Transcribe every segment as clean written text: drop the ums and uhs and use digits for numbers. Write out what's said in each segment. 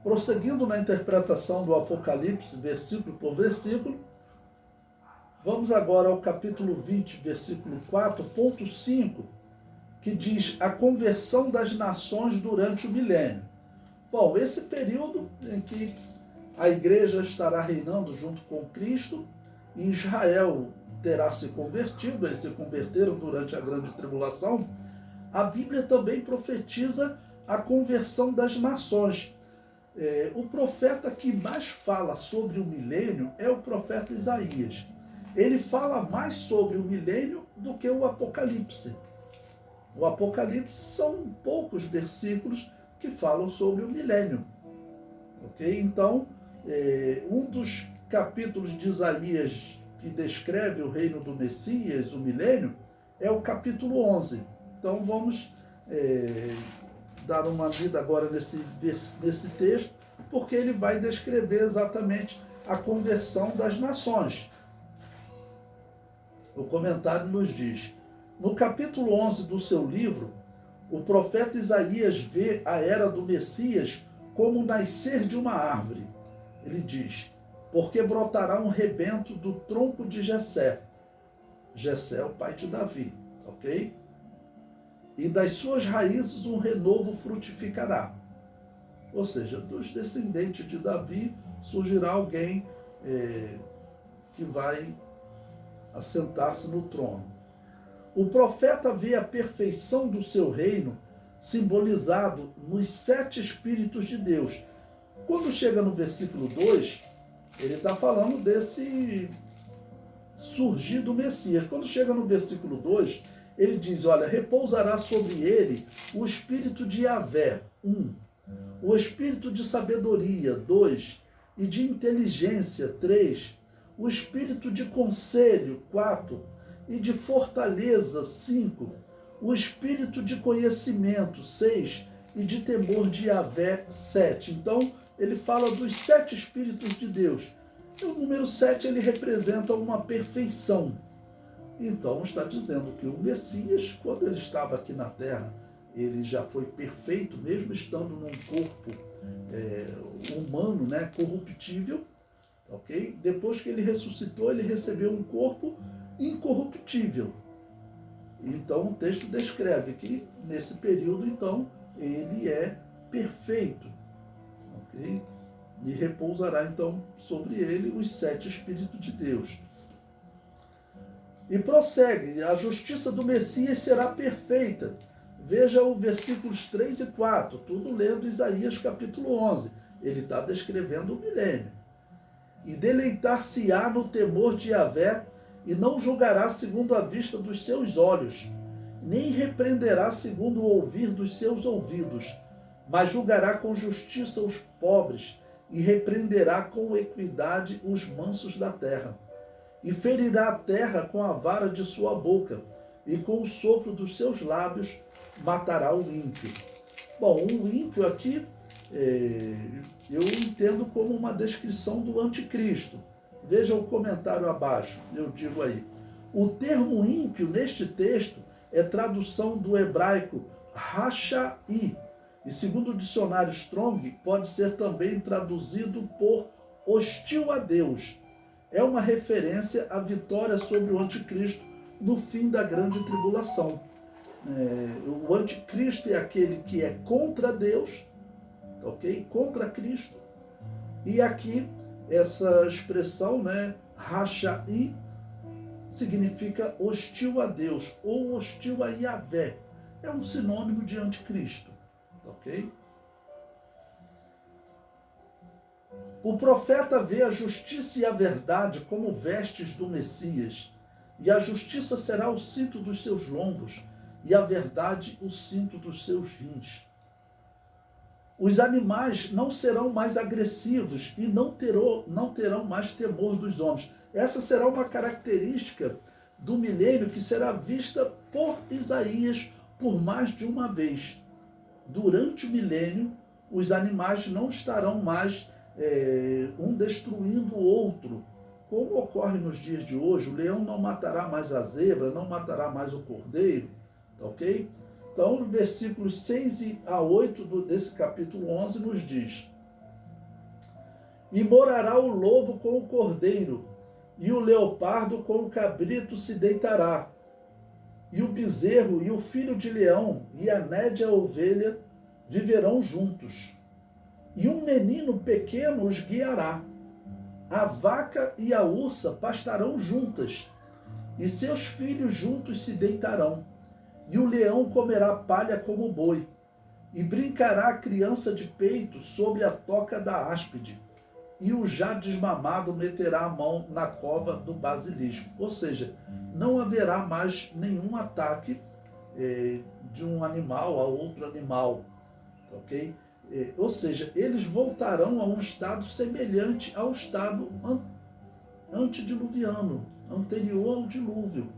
Prosseguindo na interpretação do Apocalipse, versículo por versículo, vamos agora ao capítulo 20, versículo 4, ponto 5, que diz a conversão das nações durante o milênio. Bom, esse período em que a igreja estará reinando junto com Cristo, e Israel terá se convertido, eles se converteram durante a grande tribulação, a Bíblia também profetiza a conversão das nações. O profeta que mais fala sobre o milênio é o profeta Isaías. Ele fala mais sobre o milênio do que o Apocalipse. O Apocalipse são poucos versículos que falam sobre o milênio. Ok? Então, um dos capítulos de Isaías que descreve o reino do Messias, o milênio, é o capítulo 11. Então vamos dar uma lida agora nesse texto, porque ele vai descrever exatamente a conversão das nações. O comentário nos diz: no capítulo 11 do seu livro, o profeta Isaías vê a era do Messias como o nascer de uma árvore. Ele diz: porque brotará um rebento do tronco de Jessé. Jessé é o pai de Davi, ok? E das suas raízes um renovo frutificará. Ou seja, dos descendentes de Davi surgirá alguém que vai assentar-se no trono. O profeta vê a perfeição do seu reino simbolizado nos 7 Espíritos de Deus. Quando chega no versículo 2, ele está falando desse surgir do Messias. Quando chega no versículo 2, ele diz, olha, repousará sobre ele o espírito de Yahvé, 1, o espírito de sabedoria, 2, e de inteligência, 3, o espírito de conselho, 4, e de fortaleza, 5, o espírito de conhecimento, 6, e de temor de Yahvé, 7. Então, ele fala dos 7 Espíritos de Deus. E o número 7, ele representa uma perfeição. Então, está dizendo que o Messias, quando ele estava aqui na Terra, ele já foi perfeito, mesmo estando num corpo humano, né, corruptível, ok? Depois que ele ressuscitou, ele recebeu um corpo incorruptível. Então, o texto descreve que, nesse período, então, ele é perfeito. Okay? E repousará então sobre ele os 7 Espíritos de Deus. E prossegue, a justiça do Messias será perfeita. Veja o versículos 3 e 4, tudo lendo Isaías capítulo 11. Ele está descrevendo o milênio. E deleitar-se-á no temor de Yahvé, e não julgará segundo a vista dos seus olhos, nem repreenderá segundo o ouvir dos seus ouvidos, mas julgará com justiça os pobres, e repreenderá com equidade os mansos da terra. E ferirá a terra com a vara de sua boca, e com o sopro dos seus lábios matará o ímpio. Bom, o ímpio aqui, eu entendo como uma descrição do anticristo. Veja o comentário abaixo, eu digo aí. O termo ímpio neste texto é tradução do hebraico Rachaí, e segundo o dicionário Strong, pode ser também traduzido por hostil a Deus. É uma referência à vitória sobre o anticristo no fim da grande tribulação. O anticristo é aquele que é contra Deus, ok? Contra Cristo. E aqui, essa expressão, né, Rachaí, significa hostil a Deus, ou hostil a Yahvé. É um sinônimo de anticristo. Ok? O profeta vê a justiça e a verdade como vestes do Messias, e a justiça será o cinto dos seus lombos, e a verdade o cinto dos seus rins. Os animais não serão mais agressivos e não terão mais temor dos homens. Essa será uma característica do milênio que será vista por Isaías por mais de uma vez. Durante o milênio, os animais não estarão mais um destruindo o outro, como ocorre nos dias de hoje. O leão não matará mais a zebra, não matará mais o cordeiro, tá ok? Então, no versículos 6 a 8 desse capítulo 11 nos diz: E morará o lobo com o cordeiro, e o leopardo com o cabrito se deitará, e o bezerro e o filho de leão e a nédia ovelha viverão juntos. E um menino pequeno os guiará. A vaca e a ursa pastarão juntas, e seus filhos juntos se deitarão. E o leão comerá palha como o boi, e brincará a criança de peito sobre a toca da áspide, e o já desmamado meterá a mão na cova do basilisco. Ou seja, não haverá mais nenhum ataque de um animal a outro animal, ok? Ou seja, eles voltarão a um estado semelhante ao estado antediluviano, anterior ao dilúvio.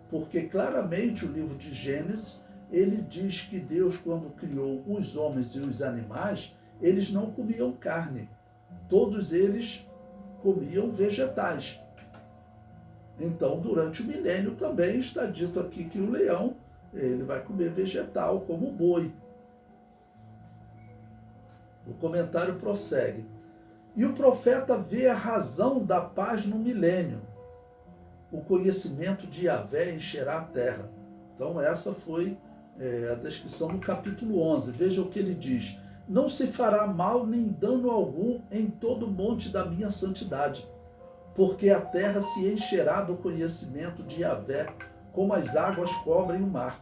Porque claramente o livro de Gênesis, ele diz que Deus, quando criou os homens e os animais, eles não comiam carne. Todos eles comiam vegetais. Então, durante o milênio também está dito aqui que o leão, ele vai comer vegetal, como o boi. O comentário prossegue. E o profeta vê a razão da paz no milênio. O conhecimento de Yahvé encherá a terra. Então, essa foi a descrição do capítulo 11. Veja o que ele diz. Não se fará mal nem dano algum em todo o monte da minha santidade, porque a terra se encherá do conhecimento de Yahvé, como as águas cobrem o mar.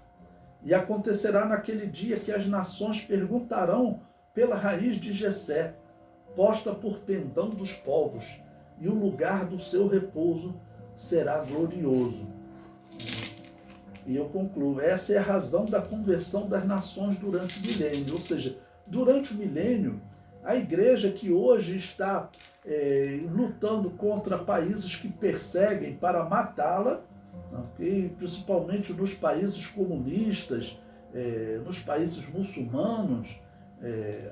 E acontecerá naquele dia que as nações perguntarão pela raiz de Jessé, posta por pendão dos povos, e o lugar do seu repouso será glorioso. E eu concluo, essa é a razão da conversão das nações durante o milênio, ou seja, durante o milênio, a igreja que hoje está lutando contra países que perseguem para matá-la, okay? Principalmente nos países comunistas, nos países muçulmanos,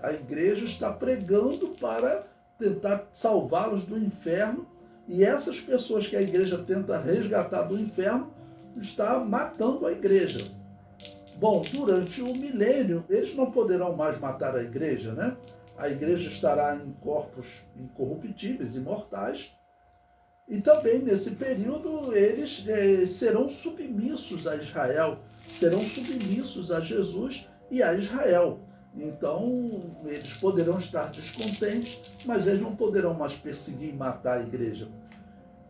a igreja está pregando para tentar salvá-los do inferno, e essas pessoas que a igreja tenta resgatar do inferno está matando a igreja. Bom, durante o milênio, eles não poderão mais matar a igreja, né? A igreja estará em corpos incorruptíveis, imortais, e também nesse período eles serão submissos a Israel, serão submissos a Jesus e a Israel. Então, eles poderão estar descontentes, mas eles não poderão mais perseguir e matar a igreja.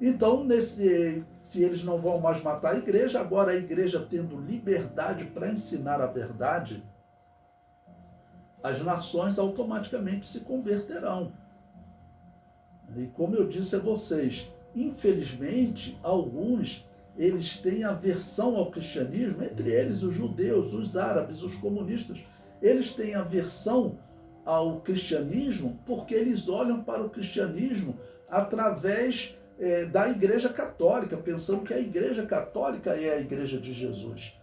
Então, se eles não vão mais matar a igreja, agora a igreja tendo liberdade para ensinar a verdade, as nações automaticamente se converterão. E como eu disse a vocês, infelizmente, alguns, eles têm aversão ao cristianismo, entre eles os judeus, os árabes, os comunistas, eles têm aversão ao cristianismo porque eles olham para o cristianismo através da Igreja Católica, pensando que a Igreja Católica é a Igreja de Jesus.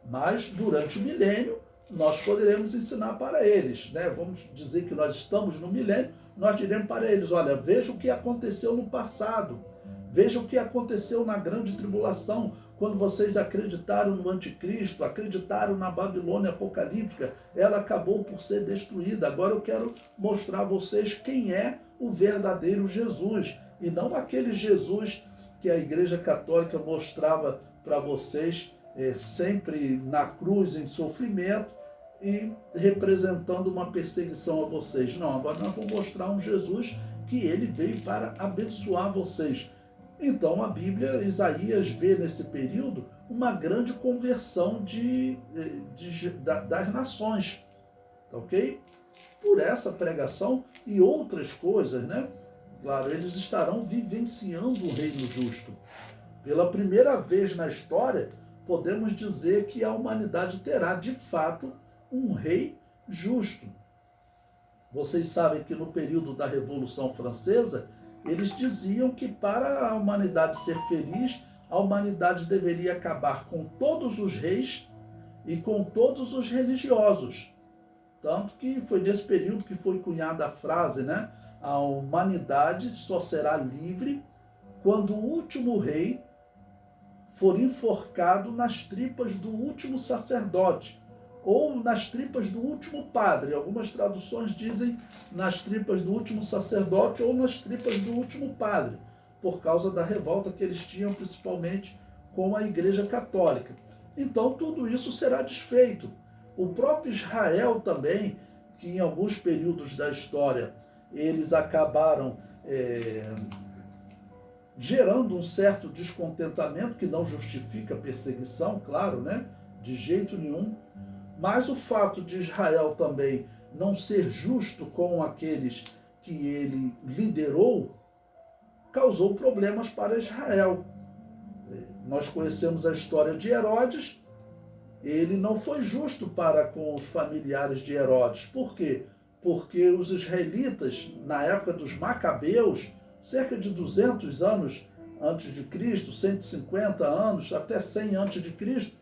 Mas, durante o milênio, nós poderemos ensinar para eles, né? Vamos dizer que nós estamos no milênio, nós diremos para eles, olha, veja o que aconteceu no passado, veja o que aconteceu na grande tribulação, quando vocês acreditaram no anticristo, acreditaram na Babilônia apocalíptica, ela acabou por ser destruída. Agora eu quero mostrar a vocês quem é o verdadeiro Jesus, e não aquele Jesus que a Igreja Católica mostrava para vocês sempre na cruz, em sofrimento, e representando uma perseguição a vocês. Não, agora nós vamos mostrar um Jesus que ele veio para abençoar vocês. Então a Bíblia, Isaías vê nesse período uma grande conversão das nações, ok? Por essa pregação e outras coisas, né? Claro, eles estarão vivenciando o reino justo. Pela primeira vez na história, podemos dizer que a humanidade terá, de fato, um rei justo. Vocês sabem que no período da Revolução Francesa, eles diziam que para a humanidade ser feliz, a humanidade deveria acabar com todos os reis e com todos os religiosos. Tanto que foi nesse período que foi cunhada a frase, né? A humanidade só será livre quando o último rei for enforcado nas tripas do último sacerdote, ou nas tripas do último padre. Algumas traduções dizem nas tripas do último sacerdote ou nas tripas do último padre, por causa da revolta que eles tinham, principalmente com a Igreja Católica. Então, tudo isso será desfeito. O próprio Israel também, que em alguns períodos da história eles acabaram gerando um certo descontentamento, que não justifica a perseguição, claro, né? De jeito nenhum. Mas o fato de Israel também não ser justo com aqueles que ele liderou, causou problemas para Israel. Nós conhecemos a história de Herodes. Ele não foi justo para com os familiares de Herodes. Por quê? Porque os israelitas, na época dos Macabeus, cerca de 200 anos antes de Cristo, 150 anos, até 100 antes de Cristo,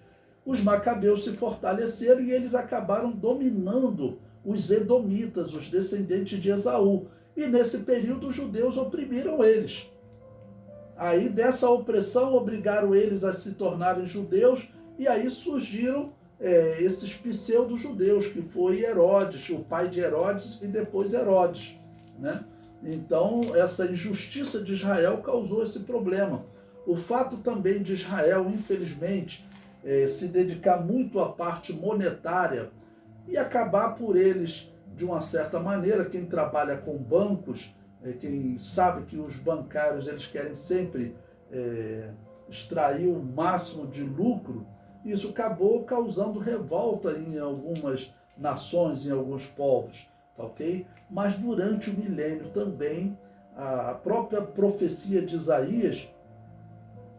os Macabeus se fortaleceram e eles acabaram dominando os edomitas, os descendentes de Esaú. E nesse período os judeus oprimiram eles. Aí dessa opressão obrigaram eles a se tornarem judeus, e aí surgiram esses pseudo-judeus, que foi Herodes, o pai de Herodes e depois Herodes, né? Então essa injustiça de Israel causou esse problema. O fato também de Israel, infelizmente, se dedicar muito à parte monetária e acabar por eles, de uma certa maneira, quem trabalha com bancos, quem sabe que os bancários eles querem sempre extrair o máximo de lucro, isso acabou causando revolta em algumas nações, em alguns povos, tá ok? Mas durante o milênio também, a própria profecia de Isaías,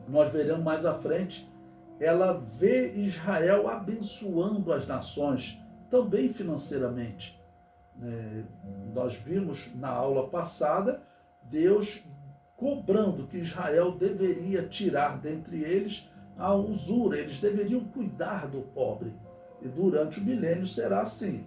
nós veremos mais à frente, ela vê Israel abençoando as nações, também financeiramente. Nós vimos na aula passada Deus cobrando que Israel deveria tirar dentre eles a usura, eles deveriam cuidar do pobre. E durante o milênio será assim.